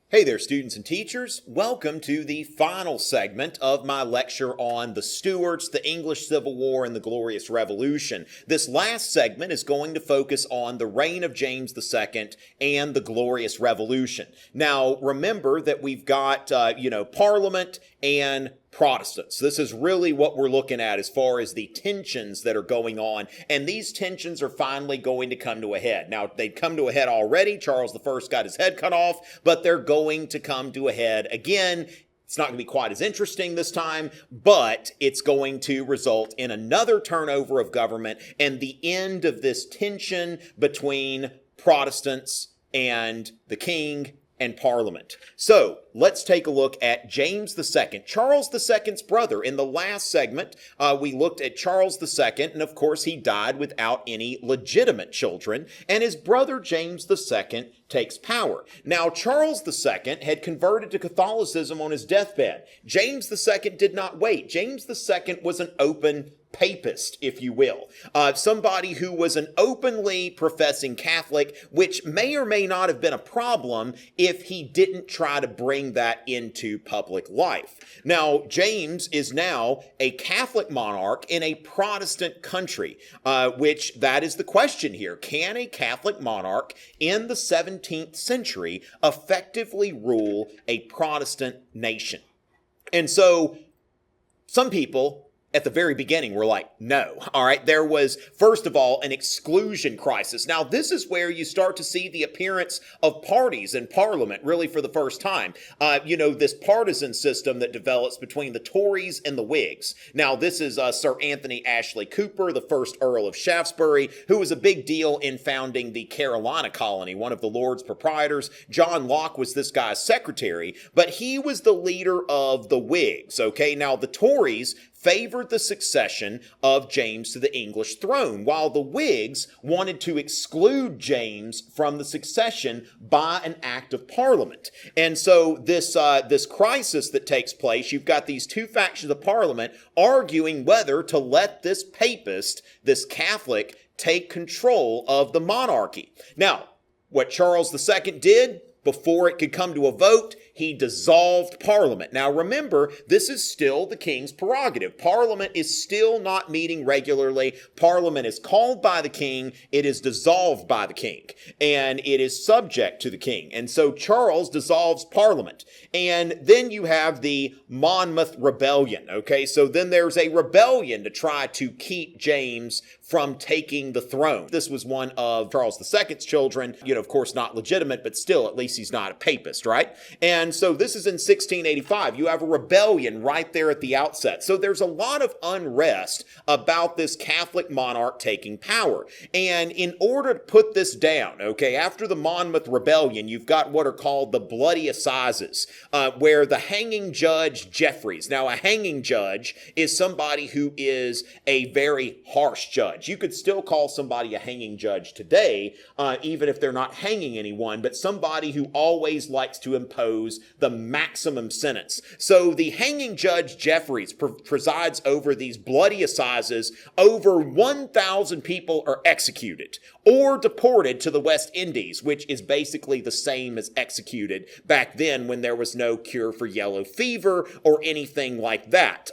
Hey there, students and teachers. Welcome to the final segment of my lecture on the Stuarts, the English Civil War, and the Glorious Revolution. This last segment is going to focus on the reign of James II and the Glorious Revolution. Now, remember that we've got, Parliament and Protestants. This is really what we're looking at as far as the tensions that are going on, and these tensions are finally going to come to a head. Now, they've come to a head already. Charles I got his head cut off, but they're going to come to a head again. It's not going to be quite as interesting this time, but it's going to result in another turnover of government and the end of this tension between Protestants and the king and Parliament. So let's take a look at James II, Charles II's brother. In the last segment, we looked at Charles II, and of course he died without any legitimate children, and his brother James II takes power. Now, Charles II had converted to Catholicism on his deathbed. James II did not wait. James II was an open Papist, if you will. Somebody who was an openly professing Catholic, which may or may not have been a problem if he didn't try to bring that into public life. Now, James is now a Catholic monarch in a Protestant country, which that is the question here. Can a Catholic monarch in the 17th century effectively rule a Protestant nation? And so some people at the very beginning were like, no. All right. There was, first of all, an exclusion crisis. Now, this is where you start to see the appearance of parties in Parliament really for the first time. This partisan system that develops between the Tories and the Whigs. Now, this is Sir Anthony Ashley Cooper, the first Earl of Shaftesbury, who was a big deal in founding the Carolina colony, one of the Lords Proprietors. John Locke was this guy's secretary, but he was the leader of the Whigs. Okay. Now, the Tories favored the succession of James to the English throne, while the Whigs wanted to exclude James from the succession by an act of Parliament. And so this crisis that takes place, you've got these two factions of Parliament arguing whether to let this Papist, this Catholic, take control of the monarchy. Now, what Charles II did, before it could come to a vote, he dissolved Parliament. Now remember, this is still the king's prerogative. Parliament is still not meeting regularly. Parliament is called by the king. It is dissolved by the king. And it is subject to the king. And so Charles dissolves Parliament. And then you have the Monmouth Rebellion. Okay, so then there's a rebellion to try to keep James from taking the throne. This was one of Charles II's children. Of course, not legitimate, but still, at least he's not a papist, right? And so this is in 1685. You have a rebellion right there at the outset. So there's a lot of unrest about this Catholic monarch taking power. And in order to put this down, okay, after the Monmouth Rebellion, you've got what are called the Bloody Assizes, where the hanging judge Jeffreys. Now, a hanging judge is somebody who is a very harsh judge. You could still call somebody a hanging judge today, even if they're not hanging anyone, but somebody who always likes to impose the maximum sentence. So the hanging judge Jeffreys presides over these bloody assizes. Over 1,000 people are executed or deported to the West Indies, which is basically the same as executed back then when there was no cure for yellow fever or anything like that.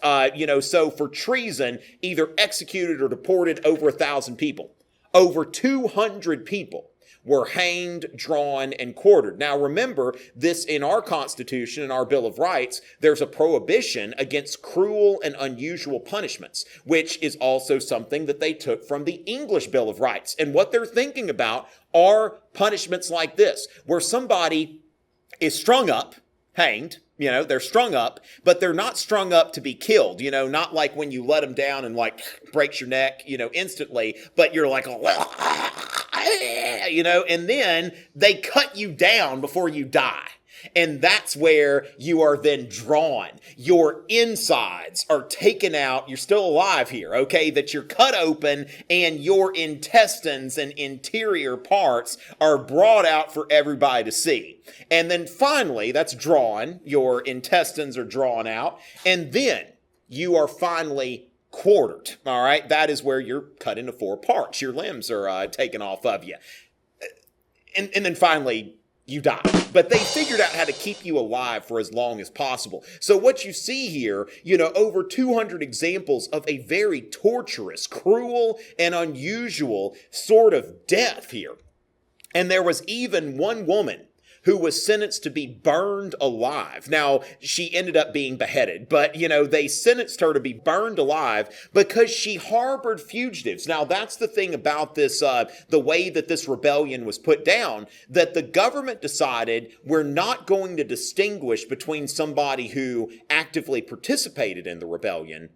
So for treason, either executed or deported over 1,000 people. Over 200 people were hanged, drawn, and quartered. Now remember, this in our Constitution, in our Bill of Rights, there's a prohibition against cruel and unusual punishments, which is also something that they took from the English Bill of Rights. And what they're thinking about are punishments like this, where somebody is strung up, hanged, they're strung up, but they're not strung up to be killed, not like when you let them down and breaks your neck, instantly, but you're like, and then they cut you down before you die. And that's where you are then drawn. Your insides are taken out. You're still alive here, okay? That you're cut open and your intestines and interior parts are brought out for everybody to see. And then finally, that's drawn. Your intestines are drawn out. And then you are finally quartered, all right? That is where you're cut into 4 parts. Your limbs are taken off of you. And then finally, you die. But they figured out how to keep you alive for as long as possible. So what you see here, over 200 examples of a very torturous, cruel, and unusual sort of death here. And there was even one woman who was sentenced to be burned alive. Now, she ended up being beheaded, but, they sentenced her to be burned alive because she harbored fugitives. Now, that's the thing about this, the way that this rebellion was put down, that the government decided we're not going to distinguish between somebody who actively participated in the rebellion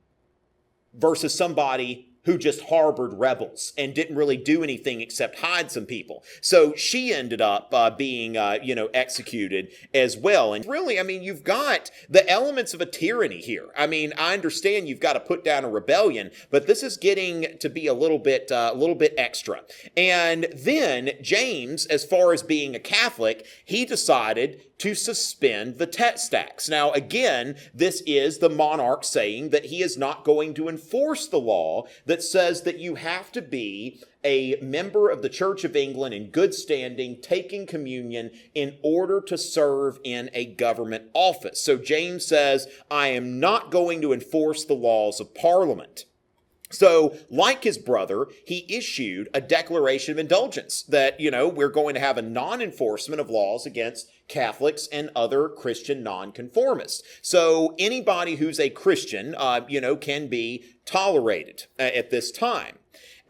versus somebody who just harbored rebels and didn't really do anything except hide some people. So she ended up being, executed as well. And really, you've got the elements of a tyranny here. I understand you've got to put down a rebellion, but this is getting to be a little bit extra. And then James, as far as being a Catholic, he decided to suspend the text acts. Now, again, this is the monarch saying that he is not going to enforce the law that says that you have to be a member of the Church of England in good standing, taking communion in order to serve in a government office. So James says, I am not going to enforce the laws of Parliament. So, like his brother, he issued a Declaration of Indulgence that, we're going to have a non-enforcement of laws against Catholics and other Christian nonconformists. So, anybody who's a Christian, can be tolerated at this time.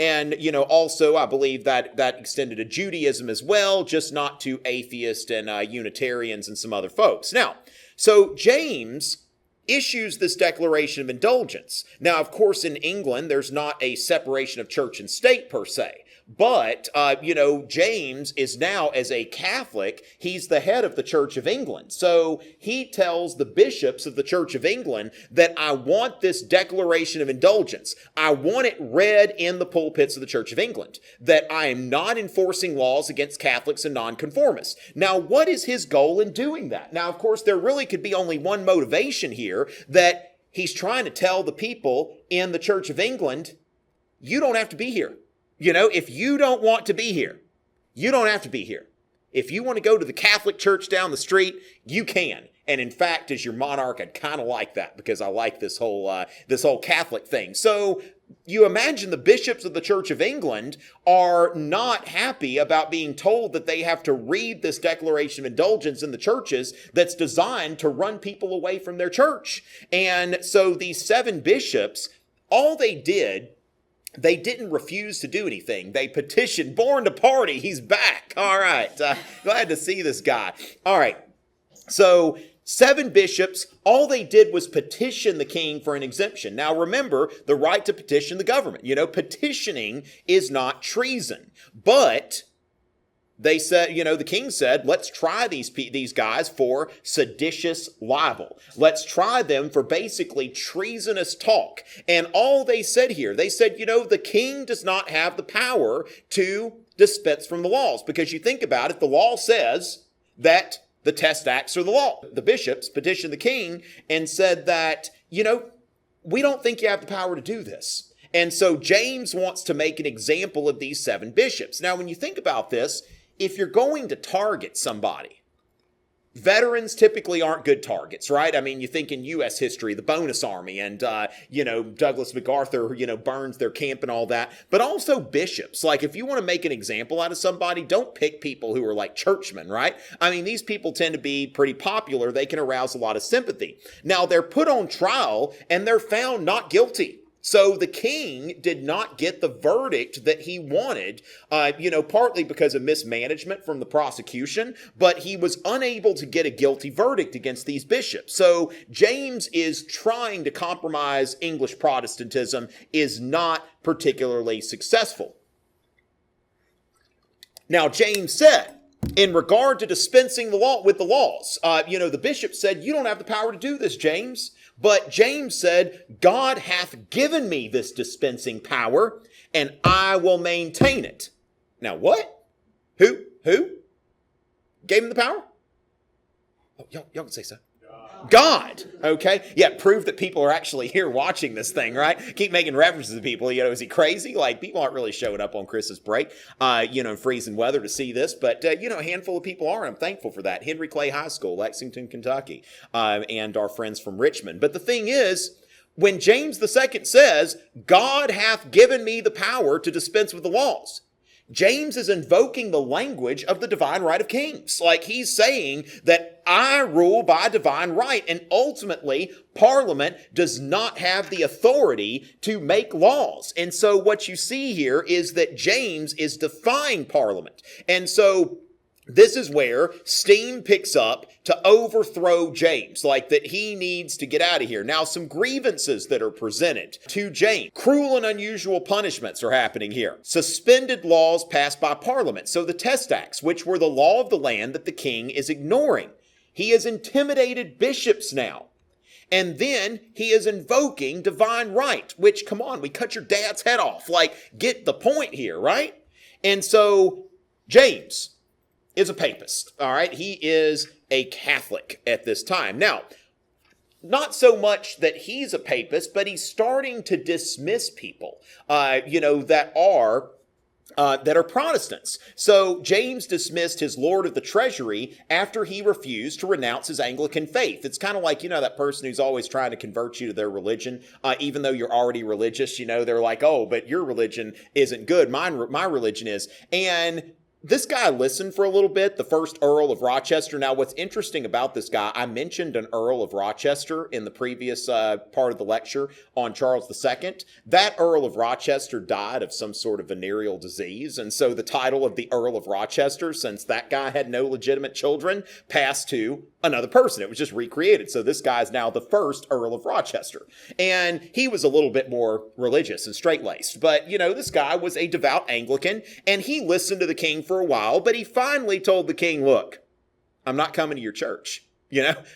And, also, I believe that extended to Judaism as well, just not to atheists and Unitarians and some other folks. Now, so James issues this Declaration of Indulgence. Now, of course, in England, there's not a separation of church and state per se. But, James is now, as a Catholic, he's the head of the Church of England. So he tells the bishops of the Church of England that I want this Declaration of Indulgence. I want it read in the pulpits of the Church of England, that I am not enforcing laws against Catholics and nonconformists. Now, what is his goal in doing that? Now, of course, there really could be only one motivation here, that he's trying to tell the people in the Church of England, you don't have to be here. If you don't want to be here, you don't have to be here. If you want to go to the Catholic church down the street, you can. And in fact, as your monarch, I'd kind of like that because I like this whole Catholic thing. So you imagine the bishops of the Church of England are not happy about being told that they have to read this Declaration of Indulgence in the churches that's designed to run people away from their church. And so these 7 bishops, all they did, they didn't refuse to do anything. They petitioned, born to party, he's back. All right, glad to see this guy. All right, so 7 bishops, all they did was petition the king for an exemption. Now remember, the right to petition the government. Petitioning is not treason. But they said, the king said, let's try these guys for seditious libel. Let's try them for basically treasonous talk. And all they said here, they said, the king does not have the power to dispense from the laws. Because you think about it, the law says that the test acts are the law. The bishops petitioned the king and said that, we don't think you have the power to do this. And so James wants to make an example of these 7 bishops. Now, when you think about this, if you're going to target somebody, veterans typically aren't good targets, right? You think in U.S. history, the Bonus Army and, Douglas MacArthur, burns their camp and all that. But also bishops. Like, if you want to make an example out of somebody, don't pick people who are like churchmen, right? These people tend to be pretty popular. They can arouse a lot of sympathy. Now, they're put on trial and they're found not guilty. So the king did not get the verdict that he wanted, partly because of mismanagement from the prosecution, but he was unable to get a guilty verdict against these bishops. So James is trying to compromise English Protestantism, is not particularly successful. Now, James said, in regard to dispensing the law with the laws, the bishop said, you don't have the power to do this, James. But James said, God hath given me this dispensing power, and I will maintain it. Now what? Who? Gave him the power? Oh, y'all can say so. God, okay? Yeah, prove that people are actually here watching this thing, right? Keep making references to people. Is he crazy? Like, people aren't really showing up on Christmas break, in freezing weather to see this, but, a handful of people are, and I'm thankful for that. Henry Clay High School, Lexington, Kentucky, and our friends from Richmond. But the thing is, when James II says, God hath given me the power to dispense with the laws, James is invoking the language of the divine right of kings. Like, he's saying that I rule by divine right, and ultimately Parliament does not have the authority to make laws. And so what you see here is that James is defying Parliament. And so this is where steam picks up to overthrow James, like that he needs to get out of here. Now, some grievances that are presented to James. Cruel and unusual punishments are happening here. Suspended laws passed by Parliament. So the Test Acts, which were the law of the land that the king is ignoring. He has intimidated bishops now. And then he is invoking divine right, which, come on, we cut your dad's head off. Like, get the point here, right? And so James is a papist, all right? He is a Catholic at this time. Now, not so much that he's a papist, but he's starting to dismiss people, that are Protestants. So James dismissed his Lord of the Treasury after he refused to renounce his Anglican faith. It's kind of like, that person who's always trying to convert you to their religion, even though you're already religious. They're like, oh, but your religion isn't good. My religion is. And this guy listened for a little bit, the first Earl of Rochester. Now, what's interesting about this guy, I mentioned an Earl of Rochester in the previous part of the lecture on Charles II. That Earl of Rochester died of some sort of venereal disease, and so the title of the Earl of Rochester, since that guy had no legitimate children, passed to another person. It was just recreated. So this guy is now the first Earl of Rochester. And he was a little bit more religious and straight-laced. But, this guy was a devout Anglican, and he listened to the king for a while, but he finally told the king, look, I'm not coming to your church.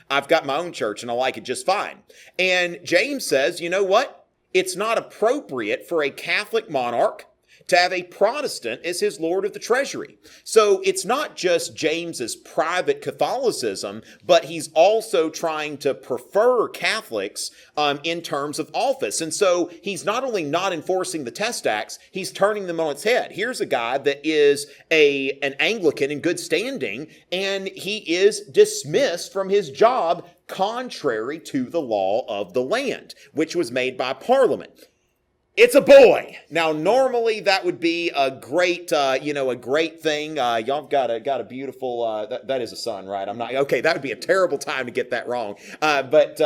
I've got my own church, and I like it just fine. And James says, you know what? It's not appropriate for a Catholic monarch to have a Protestant as his Lord of the Treasury. So it's not just James's private Catholicism, but he's also trying to prefer Catholics in terms of office. And so he's not only not enforcing the Test Acts, he's turning them on its head. Here's a guy that is an Anglican in good standing, and he is dismissed from his job contrary to the law of the land, which was made by Parliament. It's a boy. Now, normally that would be a great, a great thing. Y'all got a beautiful, that is a son, right? Okay, that would be a terrible time to get that wrong. But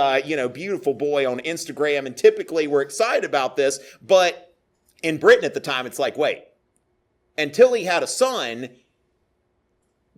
beautiful boy on Instagram. And typically we're excited about this. But in Britain at the time, it's like, wait, until he had a son,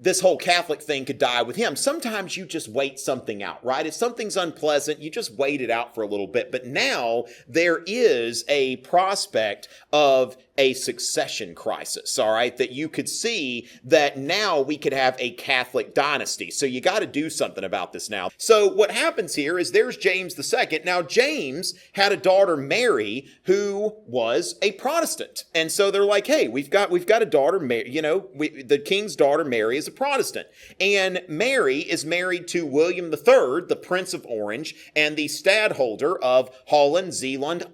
this whole Catholic thing could die with him. Sometimes you just wait something out, right? If something's unpleasant, you just wait it out for a little bit. But now there is a prospect of a succession crisis, all right, that you could see that now we could have a Catholic dynasty. So you got to do something about this now. So what happens here is there's James II. Now, James had a daughter, Mary, who was a Protestant. And so they're like, hey, we've got a daughter, the king's daughter, Mary, is a Protestant. And Mary is married to William III, the Prince of Orange, and the stadholder of Holland, Zeeland,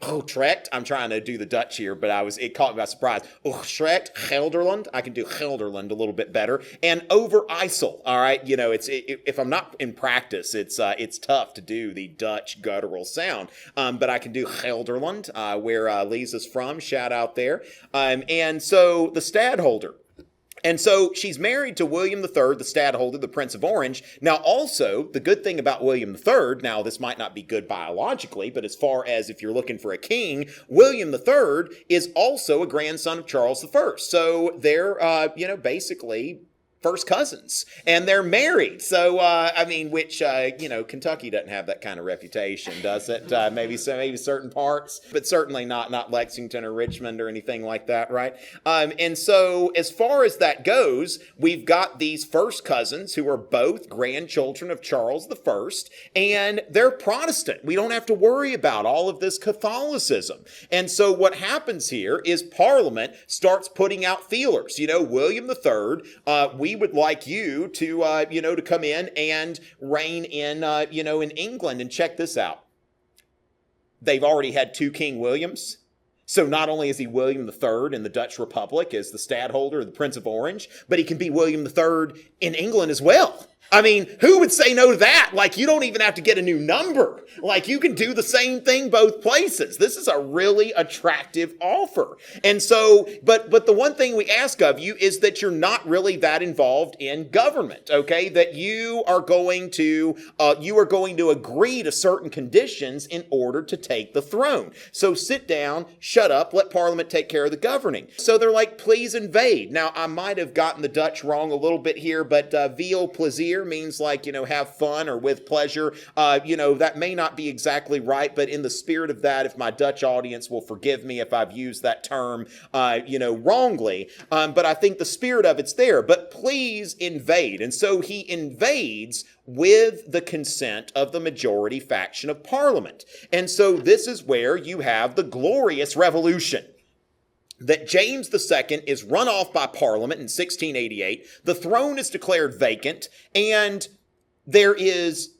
Utrecht. I'm trying to do the Dutch here, but it caught me by surprise. Utrecht, Gelderland. I can do Gelderland a little bit better. And Overijssel. All right. If I'm not in practice, it's tough to do the Dutch guttural sound. But I can do Gelderland, where Lisa's from. Shout out there. And so the stadholder. And so she's married to William III, the stadholder, the Prince of Orange. Now, also, the good thing about William III, now this might not be good biologically, but as far as if you're looking for a king, William III is also a grandson of Charles I. So they're, basically first cousins, and they're married. So, Kentucky doesn't have that kind of reputation, does it? Maybe certain parts, but certainly not Lexington or Richmond or anything like that, right? And so as far as that goes, we've got these first cousins who are both grandchildren of Charles I, and they're Protestant. We don't have to worry about all of this Catholicism. And so what happens here is Parliament starts putting out feelers. William III, we we would like you to, to come in and reign in, in England. And check this out. They've already had 2 King Williams. So not only is he William III in the Dutch Republic as the stadtholder, the Prince of Orange, but he can be William III in England as well. I mean, who would say no to that? Like, you don't even have to get a new number. Like, you can do the same thing both places. This is a really attractive offer. And so, but the one thing we ask of you is that you're not really that involved in government, okay? That you are going to agree to certain conditions in order to take the throne. So sit down, shut up, let Parliament take care of the governing. So they're like, please invade. Now, I might have gotten the Dutch wrong a little bit here, but veel plaisir means like, have fun or with pleasure. That may not be exactly right, but in the spirit of that, if my Dutch audience will forgive me if I've used that term, wrongly. But I think the spirit of it's there. But please invade. And so he invades with the consent of the majority faction of Parliament. And so this is where you have the Glorious Revolution. That James II is run off by Parliament in 1688, the throne is declared vacant, and there is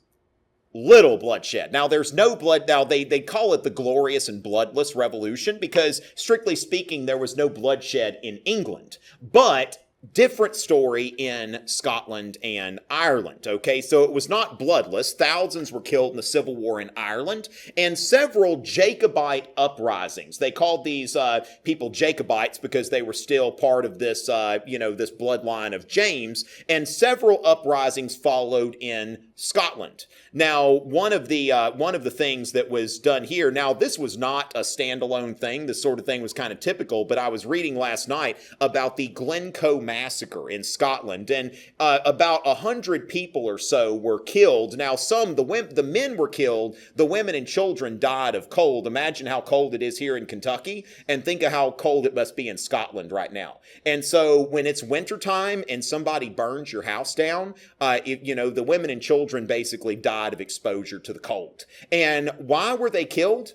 little bloodshed. Now, there's no blood. Now, they call it the Glorious and Bloodless Revolution because, strictly speaking, there was no bloodshed in England. But different story in Scotland and Ireland, okay? So it was not bloodless. Thousands were killed in the Civil War in Ireland, and several Jacobite uprisings. They called these people Jacobites because they were still part of this, this bloodline of James, and several uprisings followed in Scotland. Now, one of the things that was done here, now this was not a standalone thing. This sort of thing was kind of typical, but I was reading last night about the Glencoe massacre in Scotland, and about 100 people or so were killed. Now, the men were killed, the women and children died of cold. Imagine how cold it is here in Kentucky, and think of how cold it must be in Scotland right now. And so when it's wintertime and somebody burns your house down, the women and children basically died of exposure to the cold. And why were they killed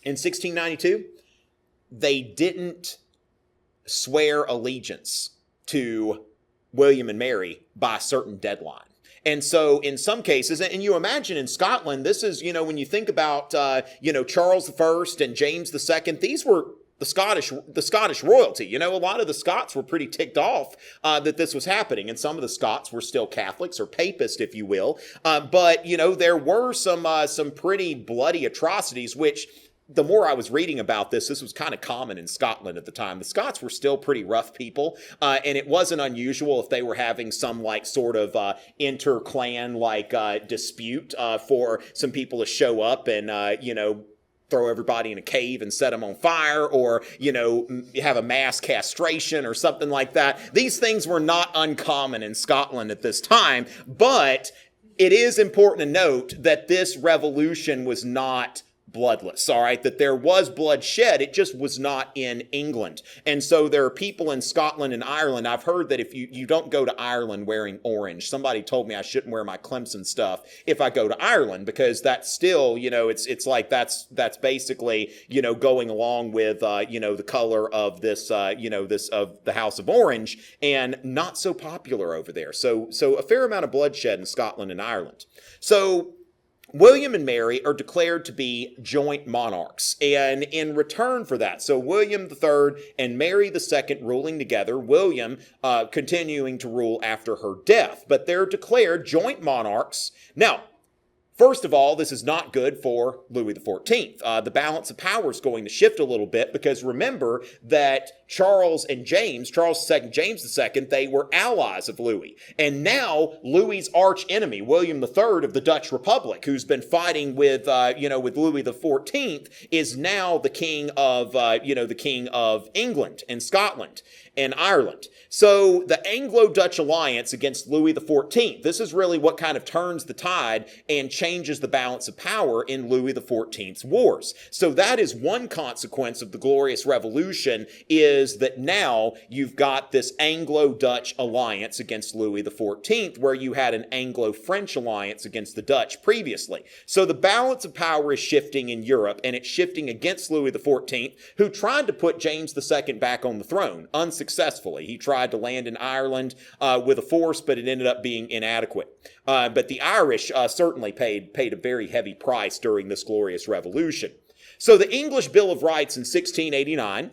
in 1692? They didn't swear allegiance to William and Mary by a certain deadline. And so in some cases, and you imagine in Scotland, this is, when you think about, Charles I and James II, these were the Scottish royalty. A lot of the Scots were pretty ticked off that this was happening, and some of the Scots were still Catholics or Papists, if you will. But there were some pretty bloody atrocities, which the more I was reading about this was kind of common in Scotland at the time. The Scots were still pretty rough people, and it wasn't unusual if they were having some sort of inter-clan dispute for some people to show up and throw everybody in a cave and set them on fire, or, have a mass castration or something like that. These things were not uncommon in Scotland at this time, but it is important to note that this revolution was not bloodless, all right, that there was bloodshed, it just was not in England. And so there are people in Scotland and Ireland. I've heard that if you don't go to Ireland wearing orange. Somebody told me I shouldn't wear my Clemson stuff if I go to Ireland, because that's still, it's like that's basically, going along with, the color of this, of the House of Orange, and not so popular over there. So a fair amount of bloodshed in Scotland and Ireland. So William and Mary are declared to be joint monarchs, and in return for that, so William III and Mary II ruling together, William continuing to rule after her death, but they're declared joint monarchs. Now, first of all, this is not good for Louis XIV. The balance of power is going to shift a little bit, because remember that Charles II, James II, they were allies of Louis. And now Louis's arch enemy, William III of the Dutch Republic, who's been fighting with Louis XIV, is now the king of England and Scotland and Ireland. So the Anglo-Dutch alliance against Louis XIV, this is really what kind of turns the tide and changes the balance of power in Louis XIV's wars. So that is one consequence of the Glorious Revolution, is that now you've got this Anglo-Dutch alliance against Louis XIV, where you had an Anglo-French alliance against the Dutch previously. So the balance of power is shifting in Europe, and it's shifting against Louis XIV, who tried to put James II back on the throne unsuccessfully. He tried to land in Ireland with a force, but it ended up being inadequate. But the Irish certainly paid a very heavy price during this Glorious Revolution. So the English Bill of Rights in 1689,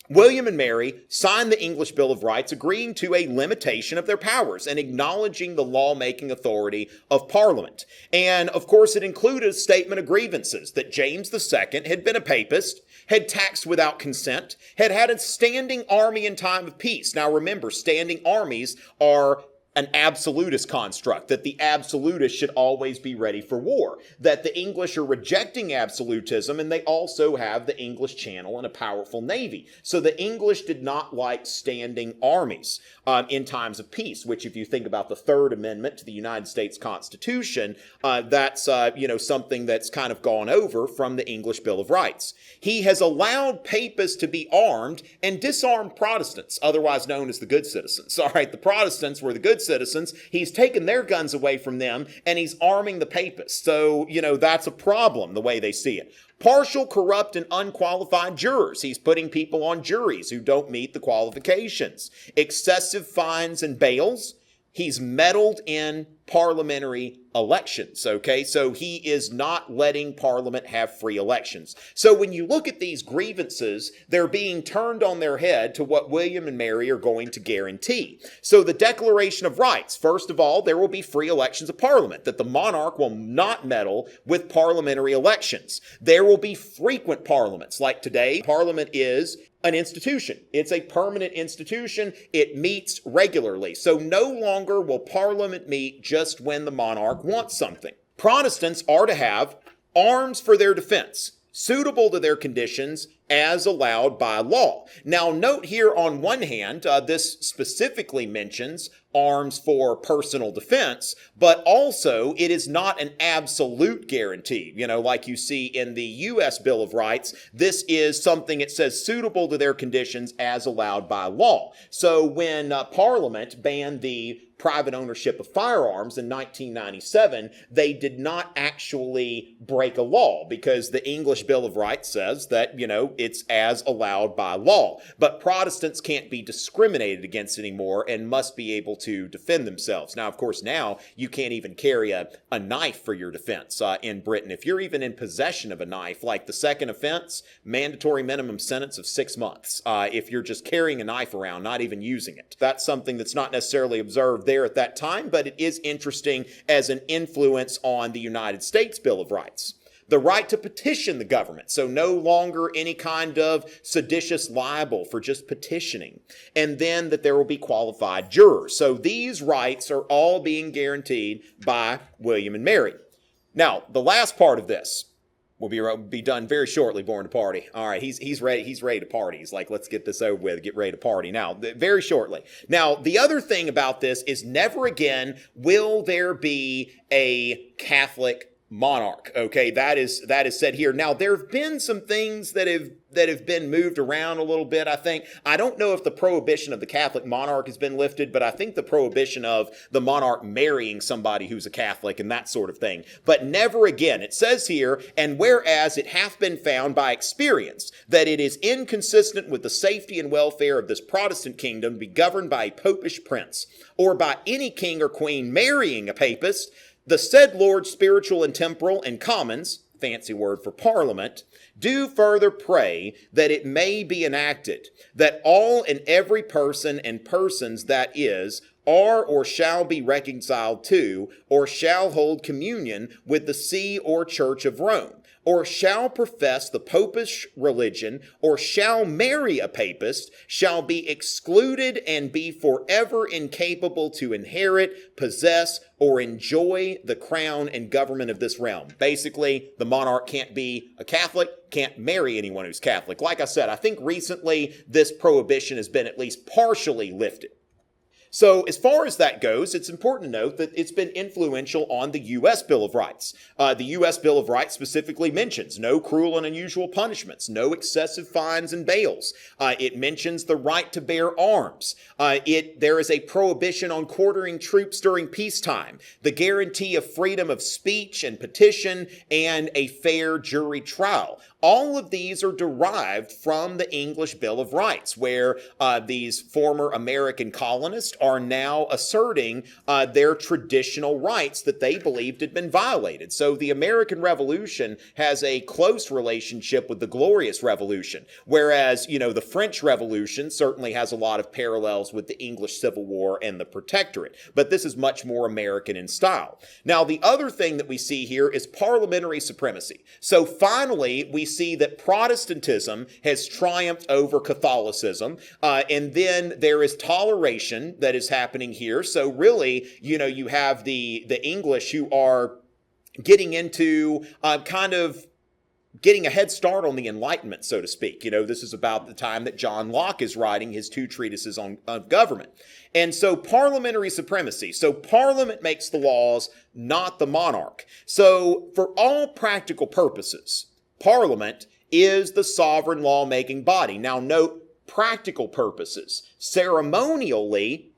William and Mary signed the English Bill of Rights, agreeing to a limitation of their powers and acknowledging the lawmaking authority of Parliament. And, of course, it included a statement of grievances that James II had been a papist, had taxed without consent, had had a standing army in time of peace. Now, remember, standing armies are an absolutist construct, that the absolutists should always be ready for war, that the English are rejecting absolutism, and they also have the English Channel and a powerful navy. So the English did not like standing armies in times of peace, which, if you think about the Third Amendment to the United States Constitution, that's something that's kind of gone over from the English Bill of Rights. He has allowed papists to be armed and disarmed Protestants, otherwise known as the good citizens. All right, the Protestants were the good citizens. He's taken their guns away from them, and he's arming the papists. So, that's a problem, the way they see it. Partial, corrupt, and unqualified jurors. He's putting people on juries who don't meet the qualifications. Excessive fines and bails. He's meddled in parliamentary elections, okay? So he is not letting Parliament have free elections. So when you look at these grievances, they're being turned on their head to what William and Mary are going to guarantee. So the Declaration of Rights, first of all, there will be free elections of Parliament, that the monarch will not meddle with parliamentary elections. There will be frequent parliaments. Like today, Parliament is an institution. It's a permanent institution. It meets regularly. So no longer will Parliament meet just when the monarch wants something. Protestants are to have arms for their defense, suitable to their conditions, as allowed by law. Now, note here on one hand, this specifically mentions arms for personal defense, but also it is not an absolute guarantee. Like you see in the U.S. Bill of Rights, this is something it says suitable to their conditions as allowed by law. So when Parliament banned the private ownership of firearms in 1997, they did not actually break a law, because the English Bill of Rights says that, it's as allowed by law. But Protestants can't be discriminated against anymore and must be able to defend themselves. Now, of course, now you can't even carry a knife for your defense in Britain. If you're even in possession of a knife, like the second offense, mandatory minimum sentence of 6 months. If you're just carrying a knife around, not even using it. That's something that's not necessarily observed there at that time, but it is interesting as an influence on the United States Bill of Rights. The right to petition the government, so no longer any kind of seditious libel for just petitioning. And then that there will be qualified jurors. So these rights are all being guaranteed by William and Mary. Now, the last part of this will be done very shortly. Born to party. All right, he's ready. He's ready to party. He's like, let's get this over with. Get ready to party now. Very shortly. Now, the other thing about this is never again will there be a Catholic monarch. Okay, that is said here. Now, there have been some things that have been moved around a little bit, I think. I don't know if the prohibition of the Catholic monarch has been lifted, but I think the prohibition of the monarch marrying somebody who's a Catholic and that sort of thing. But never again. It says here, and whereas it hath been found by experience that it is inconsistent with the safety and welfare of this Protestant kingdom to be governed by a popish prince, or by any king or queen marrying a papist, the said Lord spiritual and temporal and commons, fancy word for parliament, do further pray that it may be enacted, that all and every person and persons that is, are or shall be reconciled to, or shall hold communion with the see or church of Rome, or shall profess the popish religion, or shall marry a papist, shall be excluded and be forever incapable to inherit, possess, or enjoy the crown and government of this realm. Basically, the monarch can't be a Catholic, can't marry anyone who's Catholic. Like I said, I think recently this prohibition has been at least partially lifted. So as far as that goes, it's important to note that it's been influential on the U.S. Bill of Rights. The U.S. Bill of Rights specifically mentions no cruel and unusual punishments, no excessive fines and bails. It mentions the right to bear arms. There is a prohibition on quartering troops during peacetime, the guarantee of freedom of speech and petition, and a fair jury trial. All of these are derived from the English Bill of Rights, where these former American colonists are now asserting their traditional rights that they believed had been violated. So the American Revolution has a close relationship with the Glorious Revolution, whereas, the French Revolution certainly has a lot of parallels with the English Civil War and the Protectorate, but this is much more American in style. Now, the other thing that we see here is parliamentary supremacy. So finally, we see that Protestantism has triumphed over Catholicism, and then there is toleration that is happening here. So really, you have the English who are getting into getting a head start on the Enlightenment, so to speak. This is about the time that John Locke is writing his 2 treatises on government. And so parliamentary supremacy. So Parliament makes the laws, not the monarch. So for all practical purposes, Parliament is the sovereign lawmaking body. Now note, practical purposes. Ceremonially,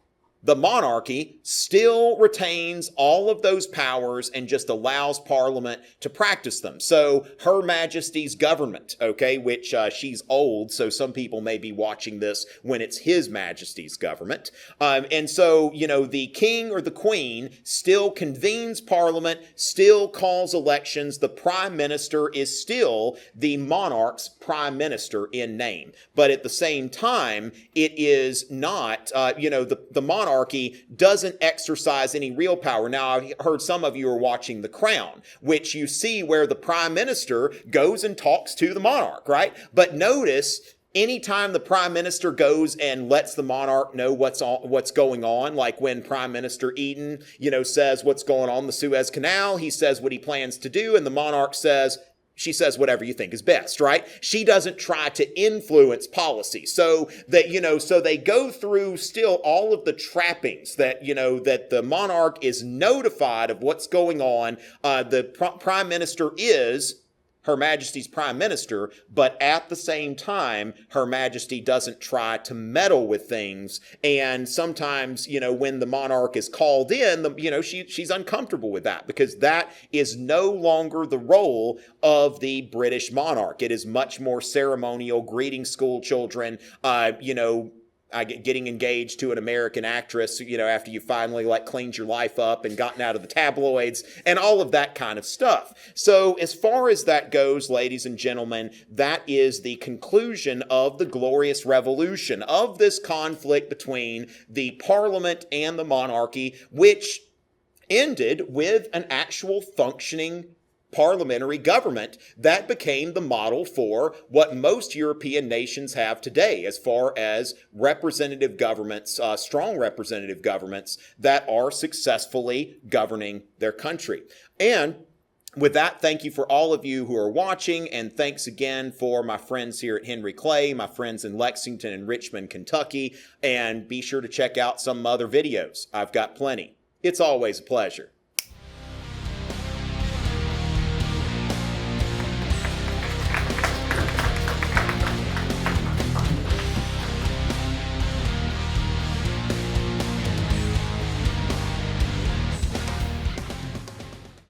the monarchy still retains all of those powers and just allows Parliament to practice them. So Her Majesty's government, which she's old, so some people may be watching this when it's His Majesty's government. And so, the king or the queen still convenes Parliament, still calls elections. The prime minister is still the monarch's prime minister in name. But at the same time, it is not, the monarchy doesn't exercise any real power. Now, I heard some of you are watching The Crown, which you see where the prime minister goes and talks to the monarch, right? But notice, anytime the prime minister goes and lets the monarch know what's going on, like when Prime Minister Eden, says what's going on in the Suez Canal, he says what he plans to do, and the monarch she says whatever you think is best, right? She doesn't try to influence policy. So that, so they go through still all of the trappings that, that the monarch is notified of what's going on. The prime minister is Her Majesty's prime minister, but at the same time, Her Majesty doesn't try to meddle with things. And sometimes, when the monarch is called in, she's uncomfortable with that, because that is no longer the role of the British monarch. It is much more ceremonial, greeting school children, getting engaged to an American actress, after you finally cleaned your life up and gotten out of the tabloids and all of that kind of stuff. So as far as that goes, ladies and gentlemen, that is the conclusion of the Glorious Revolution, of this conflict between the Parliament and the monarchy, which ended with an actual functioning parliamentary government that became the model for what most European nations have today as far as representative governments, strong representative governments that are successfully governing their country. And with that, thank you for all of you who are watching, and thanks again for my friends here at Henry Clay, my friends in Lexington and Richmond, Kentucky, and be sure to check out some other videos. I've got plenty. It's always a pleasure.